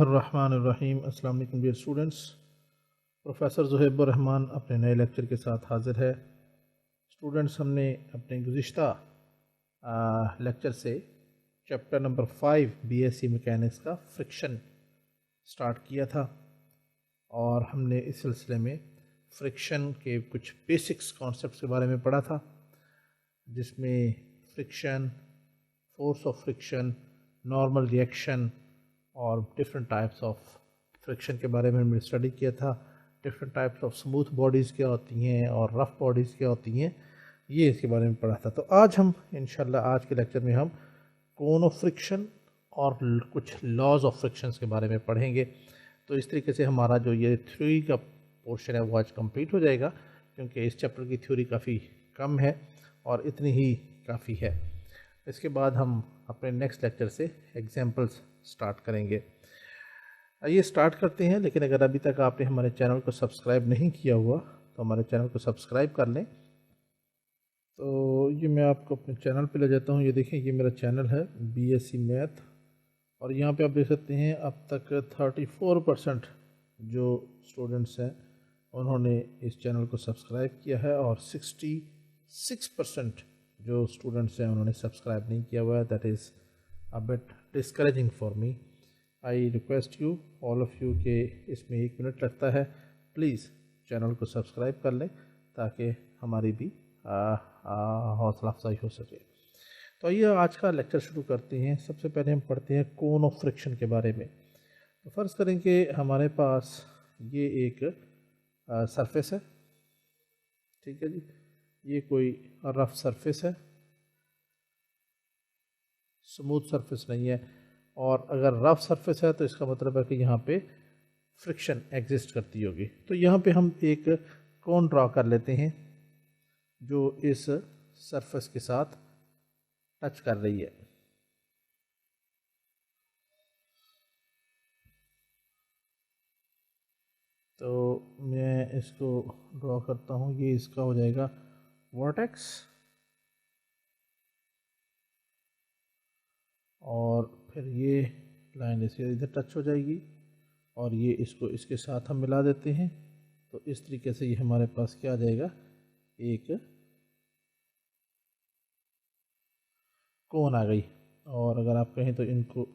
बिस्मिल्लाहिर्रहमानिर्रहीम। अस्सलाम वालेकुम dear students. Professor Zuhaib Rehman अपने नए लेक्चर के साथ हाज़िर है। स्टूडेंट्स, हमने अपने गुज़िश्ता लेक्चर से चैप्टर नंबर 5 बीएससी मैकेनिक्स का फ्रिक्शन स्टार्ट किया था और हमने इस सिलसिले में फ्रिक्शन के कुछ बेसिक्स कॉन्सेप्ट्स के बारे में पढ़ा था, जिसमें friction, force of friction, normal reaction और डिफरेंट टाइप्स ऑफ फ्रिक्शन के बारे में हमने स्टडी किया था। Different types of smooth bodies क्या होती हैं और रफ़ बॉडीज़ क्या होती हैं, ये इसके बारे में पढ़ा था। तो आज हम इंशाल्लाह आज के लेक्चर में हम कोन ऑफ फ्रिक्शन और कुछ लॉज ऑफ फ्रिक्शंस के बारे में पढ़ेंगे। तो इस तरीके से हमारा जो ये थ्योरी का पोर्शन है वो आज कंप्लीट हो जाएगा, क्योंकि इस चैप्टर की थ्योरी काफ़ी कम है और इतनी ही काफ़ी है। इसके बाद हम अपने नेक्स्ट लेक्चर से एग्जांपल्स स्टार्ट करेंगे। आइए स्टार्ट करते हैं। लेकिन अगर अभी तक आपने हमारे चैनल को सब्सक्राइब नहीं किया हुआ तो हमारे चैनल को सब्सक्राइब कर लें। तो ये मैं आपको अपने चैनल पे ले जाता हूँ। ये देखें, ये मेरा चैनल है बीएससी मैथ, और यहाँ पे आप देख सकते हैं अब तक 34% जो स्टूडेंट्स हैं उन्होंने इस चैनल को सब्सक्राइब किया है और 66% जो स्टूडेंट्स हैं उन्होंने सब्सक्राइब नहीं किया हुआ है। That is a bit discouraging for me. I request you all of you के इसमें 1 मिनट लगता है, प्लीज़ चैनल को सब्सक्राइब कर लें ताकि हमारी भी हौसला अफजाई हो सके। तो आइए आज का लेक्चर शुरू करते हैं। सबसे पहले हम पढ़ते हैं कोन ऑफ फ्रिक्शन के बारे में। तो फ़र्ज़ करें कि हमारे पास ये एक सरफेस है, ठीक है जी। ये कोई रफ़ सरफेस है, स्मूथ सरफेस नहीं है। और अगर रफ़ सरफेस है तो इसका मतलब है कि यहाँ पे फ्रिक्शन एग्जिस्ट करती होगी। तो यहाँ पे हम एक कोन ड्रॉ कर लेते हैं जो इस सरफेस के साथ टच कर रही है। तो मैं इसको ड्रॉ करता हूँ। ये इसका हो जाएगा वर्टेक्स, और फिर ये लाइन इसके इधर टच हो जाएगी और ये इसको इसके साथ हम मिला देते हैं। तो इस तरीके से ये हमारे पास क्या आ जाएगा, एक कोन आ गई। और अगर आप कहें तो इनको,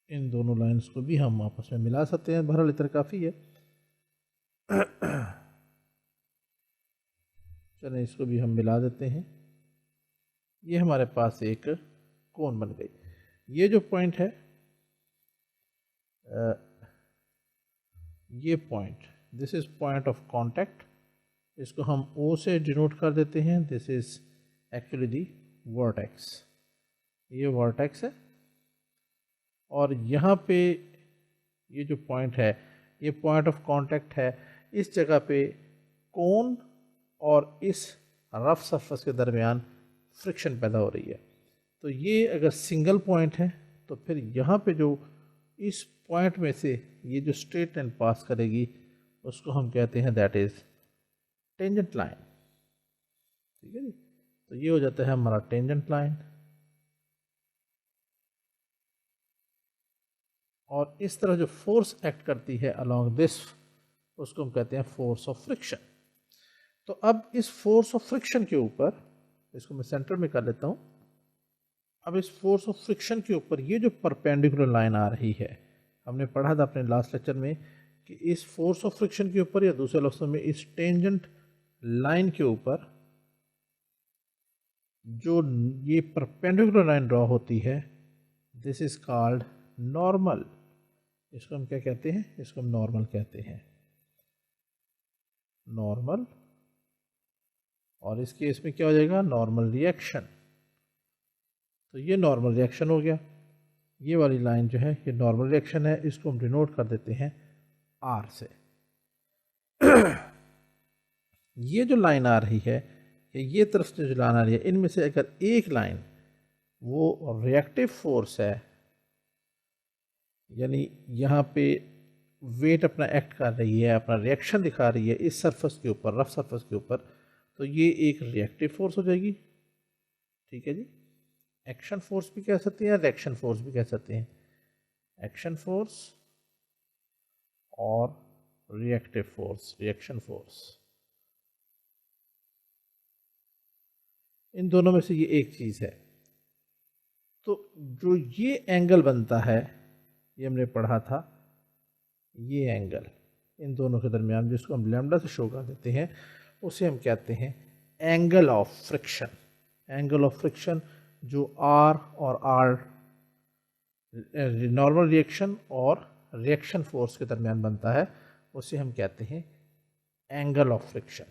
इन दोनों लाइंस को भी हम आपस में मिला सकते हैं। बहरहाल इतना काफ़ी है। चलें इसको भी हम मिला देते हैं। ये हमारे पास एक कोन बन गई। ये जो पॉइंट है, ये point, this is point of contact. इसको हम O से डिनोट कर देते हैं। This is actually the vertex. ये वर्टेक्स है और यहाँ पे ये जो पॉइंट है ये पॉइंट ऑफ कांटेक्ट है। इस जगह पे कोन और इस रफ सरफेस के दरमियान फ्रिक्शन पैदा हो रही है। तो ये अगर सिंगल पॉइंट है तो फिर यहाँ पे जो इस पॉइंट में से ये जो स्ट्रेट लाइन पास करेगी उसको हम कहते हैं दैट इज़ टेंजेंट लाइन, ठीक है जी। तो ये हो जाता है हमारा टेंजेंट लाइन। और इस तरह जो फोर्स एक्ट करती है अलोंग दिस, उसको हम कहते हैं फोर्स ऑफ फ्रिक्शन। तो अब इस फोर्स ऑफ फ्रिक्शन के ऊपर, इसको मैं सेंटर में कर लेता हूँ। अब इस फोर्स ऑफ फ्रिक्शन के ऊपर ये जो परपेंडिकुलर लाइन आ रही है, हमने पढ़ा था अपने लास्ट लेक्चर में कि इस फोर्स ऑफ फ्रिक्शन के ऊपर, या दूसरे लफ्ज़ों में इस टेंजेंट लाइन के ऊपर जो ये परपेंडिकुलर लाइन ड्रॉ होती है, दिस इज़ कॉल्ड नॉर्मल। इसको हम क्या कहते हैं, इसको हम नॉर्मल कहते हैं, नॉर्मल। और इस केस में क्या हो जाएगा, नॉर्मल रिएक्शन। तो ये नॉर्मल रिएक्शन हो गया। ये वाली लाइन जो है ये नॉर्मल रिएक्शन है। इसको हम डिनोट कर देते हैं R से। ये जो लाइन आ रही है, ये तरफ से जो लाइन आ रही है, इनमें से अगर एक लाइन वो रिएक्टिव फोर्स है, यानी यहाँ पे वेट अपना एक्ट कर रही है, अपना रिएक्शन दिखा रही है इस सरफेस के ऊपर, रफ सरफेस के ऊपर, तो ये एक रिएक्टिव फोर्स हो जाएगी, ठीक है जी। एक्शन फोर्स भी कह सकते हैं, रिएक्शन फोर्स भी कह सकते हैं। एक्शन फोर्स और रिएक्टिव फोर्स, रिएक्शन फोर्स। इन दोनों में से ये एक चीज़ है। तो जो ये एंगल बनता है, ये हमने पढ़ा था, ये एंगल इन दोनों के दरमियान जिसको हम लैम्डा से शो कर देते हैं, उसे हम कहते हैं angle of friction. Angle of friction जो आर और आर नॉर्मल रिएक्शन और रिएक्शन फोर्स के दरमियान बनता है, उसे हम कहते हैं एंगल ऑफ फ्रिक्शन।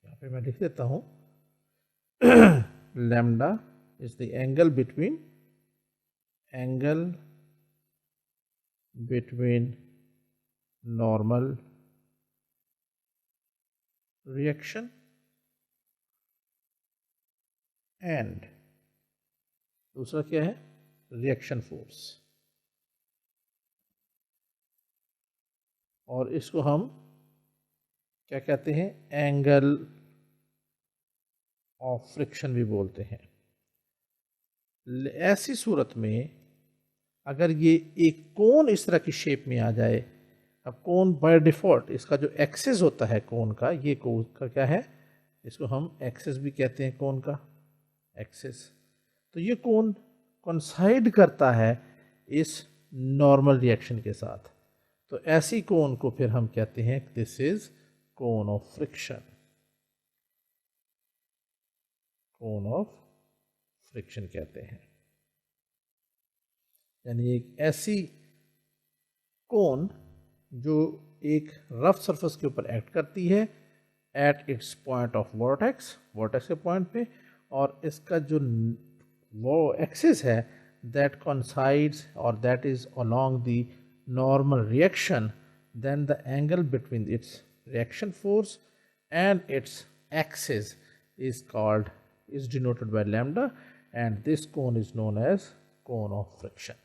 यहाँ पे मैं लिख देता हूँ lambda is the angle between normal reaction and दूसरा क्या है, रिएक्शन फोर्स। और इसको हम क्या कहते हैं, एंगल ऑफ फ्रिक्शन भी बोलते हैं। ऐसी सूरत में अगर ये एक कोन इस तरह की शेप में आ जाए, अब कोन बाय डिफॉल्ट इसका जो एक्सिस होता है कोन का, ये कोन का क्या है, इसको हम एक्सिस भी कहते हैं, कोन का एक्सिस। तो ये कोन कोइंसाइड करता है इस नॉर्मल रिएक्शन के साथ, तो ऐसी कोन को फिर हम कहते हैं this is cone of friction, cone of friction कहते हैं। यानी एक ऐसी कोन जो एक रफ सरफेस के ऊपर एक्ट करती है at its point of vertex, vertex के पॉइंट पे, और इसका जो वो एक्सिस है that coincides or that is along the normal reaction, then the angle between its reaction force and its axis is denoted by lambda, and this cone is known as cone of friction.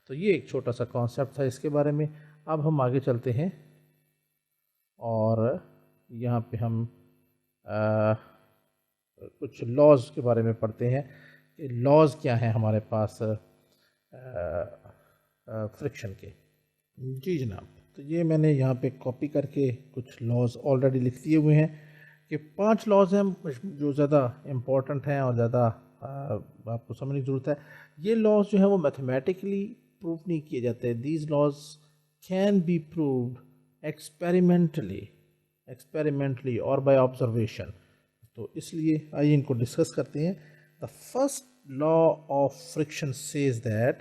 तो ये एक छोटा सा concept था इसके बारे में। अब हम आगे चलते हैं और यहाँ पे हम कुछ लॉज के बारे में पढ़ते हैं। लॉज क्या हैं हमारे पास फ्रिक्शन के। जी जनाब, तो ये मैंने यहाँ पे कॉपी करके कुछ लॉज ऑलरेडी लिख दिए हुए हैं कि 5 लॉज हैं जो ज़्यादा इम्पोर्टेंट हैं और ज़्यादा आपको समझने की ज़रूरत है। ये लॉज जो है वो मैथमेटिकली प्रूव नहीं किए जाते। These laws can be proved experimentally और बाय ऑब्जर्वेशन। तो इसलिए आइए इनको डिस्कस करते हैं। The first law of friction says that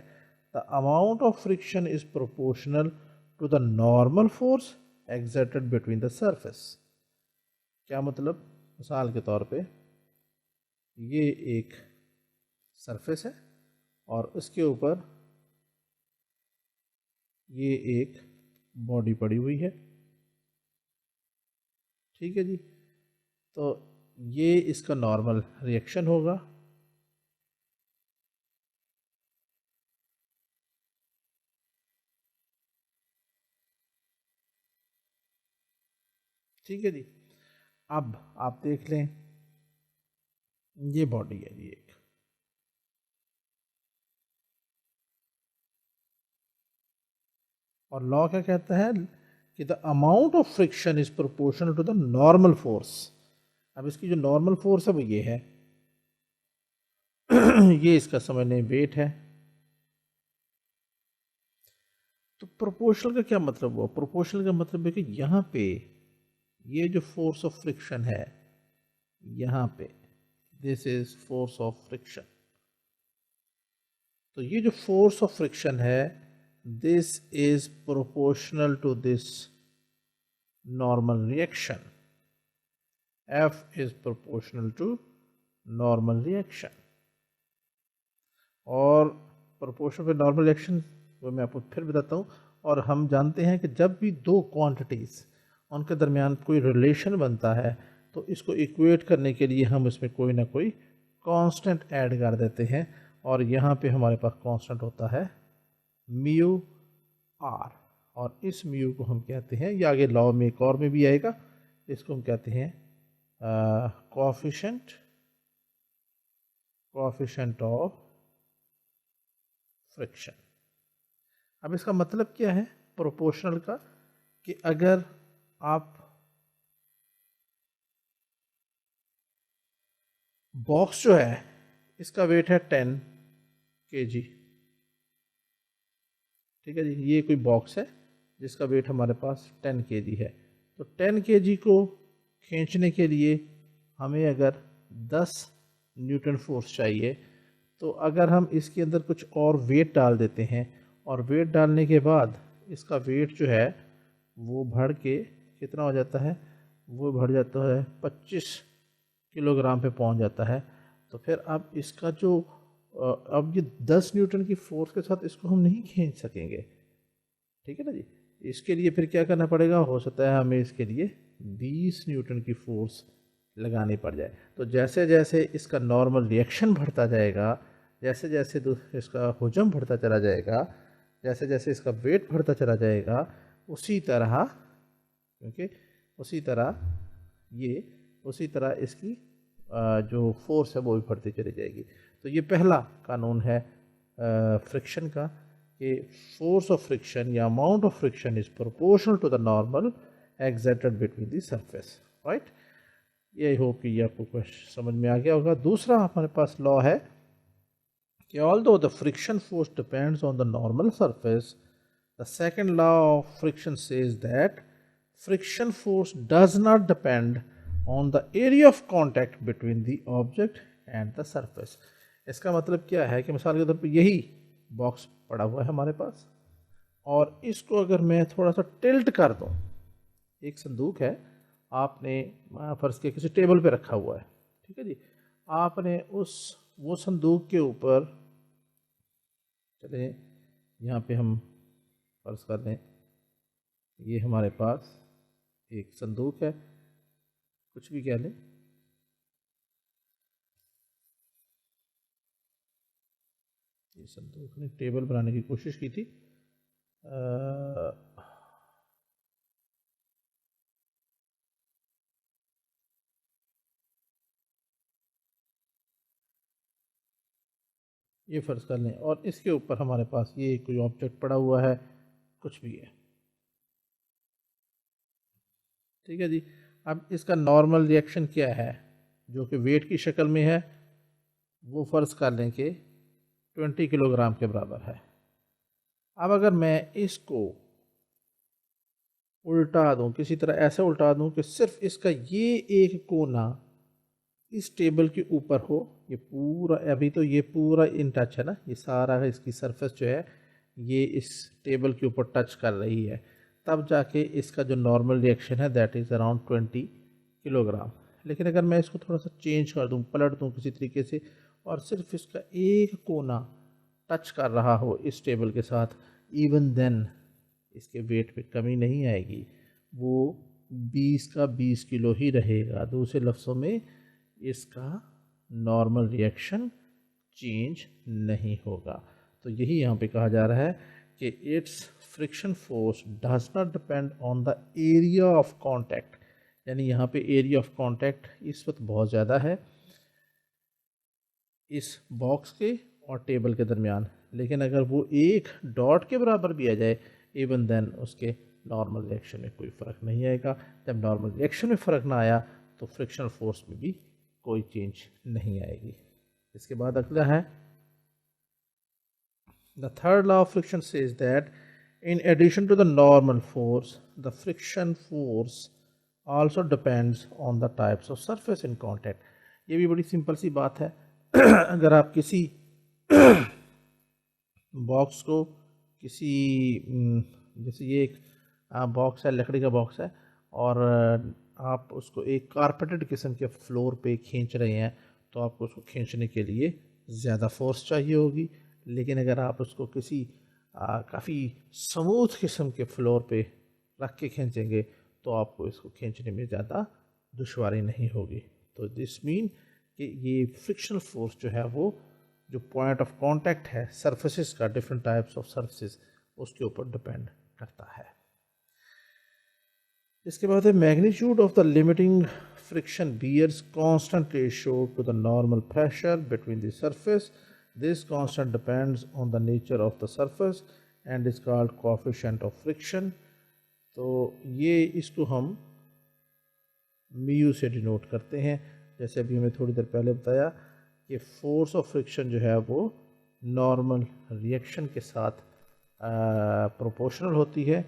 the amount of friction is proportional to the normal force exerted between the surface. क्या मतलब, मिसाल के तौर पे ये एक सरफेस है और इसके ऊपर ये एक बॉडी पड़ी हुई है, ठीक है जी। तो ये इसका नॉर्मल रिएक्शन होगा, ठीक है जी। अब आप देख लें, ये बॉडी है जी एक, और लॉ क्या कहता है कि the amount of friction is proportional to the normal force. अब इसकी जो नॉर्मल फोर्स है वो ये है ये इसका समझ लें वेट है। तो प्रोपोर्शनल का क्या मतलब हुआ? प्रोपोर्शनल का मतलब है कि यहाँ पे ये जो फोर्स ऑफ फ्रिक्शन है, यहाँ पे this is force of friction. तो ये जो फोर्स ऑफ फ्रिक्शन है this is proportional to this normal reaction. F is proportional to normal reaction. और प्रोपोर्शनल पे नॉर्मल रिएक्शन वो मैं आपको फिर बताता हूँ। और हम जानते हैं कि जब भी दो क्वांटिटीज़ उनके दरमियान कोई रिलेशन बनता है तो इसको इक्वेट करने के लिए हम इसमें कोई ना कोई कांस्टेंट ऐड कर देते हैं, और यहाँ पे हमारे पास कांस्टेंट होता है म्यू आर, और इस म्यू को हम कहते हैं, या आगे लॉ में एक और में भी आएगा, इसको हम कहते हैं कोएफिशिएंट ऑफ फ्रिक्शन। अब इसका मतलब क्या है प्रोपोर्शनल का, कि अगर आप बॉक्स जो है इसका वेट है 10 kg, ठीक है जी, ये कोई बॉक्स है जिसका वेट हमारे पास 10 kg है, तो 10 kg को खींचने के लिए हमें अगर 10 न्यूटन फोर्स चाहिए, तो अगर हम इसके अंदर कुछ और वेट डाल देते हैं और वेट डालने के बाद इसका वेट जो है वो बढ़ के कितना हो जाता है, वो बढ़ जाता है 25 किलोग्राम पे पहुंच जाता है, तो फिर अब इसका जो अब ये 10 न्यूटन की फोर्स के साथ इसको हम नहीं खींच सकेंगे, ठीक है ना जी। इसके लिए फिर क्या करना पड़ेगा, हो सकता है हमें इसके लिए 20 न्यूटन की फोर्स लगानी पड़ जाए। तो जैसे जैसे इसका नॉर्मल रिएक्शन बढ़ता जाएगा, जैसे जैसे इसका हुजम बढ़ता चला जाएगा, जैसे जैसे इसका वेट बढ़ता चला जाएगा, उसी तरह क्योंकि उसी तरह इसकी जो फोर्स है वो भी बढ़ती चली जाएगी। तो ये पहला कानून है फ्रिक्शन का, कि फोर्स ऑफ फ्रिक्शन या amount of friction is proportional to the normal exerted between the surface, right. ये होप कि ये आपको क्वेश्चन समझ में आ गया होगा। दूसरा हमारे पास लॉ है कि although the friction force depends on the normal surface, the second law of friction says that friction force does not depend on the area of contact between the object and the surface। इसका मतलब क्या है कि मिसाल के तौर पे यही बॉक्स पड़ा हुआ है हमारे पास, और इसको अगर मैं थोड़ा सा टिल्ट कर दूं, एक संदूक है आपने फर्श के किसी टेबल पे रखा हुआ है, ठीक है जी, आपने वो संदूक के ऊपर, चले यहाँ पे हम फर्ज कर लें ये हमारे पास एक संदूक है, कुछ भी कह लें, ये संदूक ने टेबल बनाने की कोशिश की थी, ये फर्ज कर लें, और इसके ऊपर हमारे पास ये कोई ऑब्जेक्ट पड़ा हुआ है, कुछ भी है, ठीक है जी। अब इसका नॉर्मल रिएक्शन क्या है, जो कि वेट की शक्ल में है, वो फर्ज कर लें कि 20 किलोग्राम के बराबर है। अब अगर मैं इसको उल्टा दूं, किसी तरह ऐसे उल्टा दूं कि सिर्फ इसका ये एक कोना इस टेबल के ऊपर हो, ये पूरा, अभी तो ये पूरा इन टच है ना, ये सारा इसकी सरफेस जो है ये इस टेबल के ऊपर टच कर रही है, तब जाके इसका जो नॉर्मल रिएक्शन है दैट इज़ अराउंड 20 किलोग्राम। लेकिन अगर मैं इसको थोड़ा सा चेंज कर दूं, पलट दूं किसी तरीके से, और सिर्फ इसका एक कोना टच कर रहा हो इस टेबल के साथ, इवन देन इसके वेट में कमी नहीं आएगी, वो 20 का 20 किलो ही रहेगा। दूसरे लफ्ज़ों में इसका नॉर्मल रिएक्शन चेंज नहीं होगा। तो यही यहाँ पे कहा जा रहा है कि it's friction force does not depend on the area of contact, यानी यहाँ पे एरिया ऑफ कांटेक्ट इस वक्त बहुत ज़्यादा है इस बॉक्स के और टेबल के दरमियान, लेकिन अगर वो एक डॉट के बराबर भी आ जाए, इवन देन उसके नॉर्मल रिएक्शन में कोई फ़र्क नहीं आएगा। जब नॉर्मल रिएक्शन में फ़र्क ना आया तो फ्रिक्शनल फोर्स में भी कोई चेंज नहीं आएगी। इसके बाद अगला है the third law of friction says that in addition to the normal force the friction force also depends on the types of surface in contact. ये भी बड़ी सिंपल सी बात है। अगर आप किसी बॉक्स को किसी जैसे ये एक बॉक्स है, लकड़ी का बॉक्स है, और आप उसको एक कारपेटेड किस्म के फ्लोर पे खींच रहे हैं, तो आपको उसको खींचने के लिए ज़्यादा फोर्स चाहिए होगी। लेकिन अगर आप उसको किसी काफ़ी स्मूथ किस्म के फ्लोर पे रख के खींचेंगे तो आपको इसको खींचने में ज़्यादा दुश्वारी नहीं होगी। तो दिस मीन कि ये फ्रिक्शनल फोर्स जो है वो जो पॉइंट ऑफ कांटेक्ट है सरफेसेस का, डिफरेंट टाइप्स ऑफ सरफेसेस, उसके ऊपर डिपेंड करता है। इसके बाद है magnitude of the limiting friction bears constant ratio to the normal pressure between the surface. This constant depends on the nature of the surface and is called coefficient of friction. तो ये इसको हम mu से denote करते हैं। जैसे अभी हमें थोड़ी देर पहले बताया कि फोर्स ऑफ फ्रिक्शन जो है वो नॉर्मल रिएक्शन के साथ प्रोपोर्शनल होती है।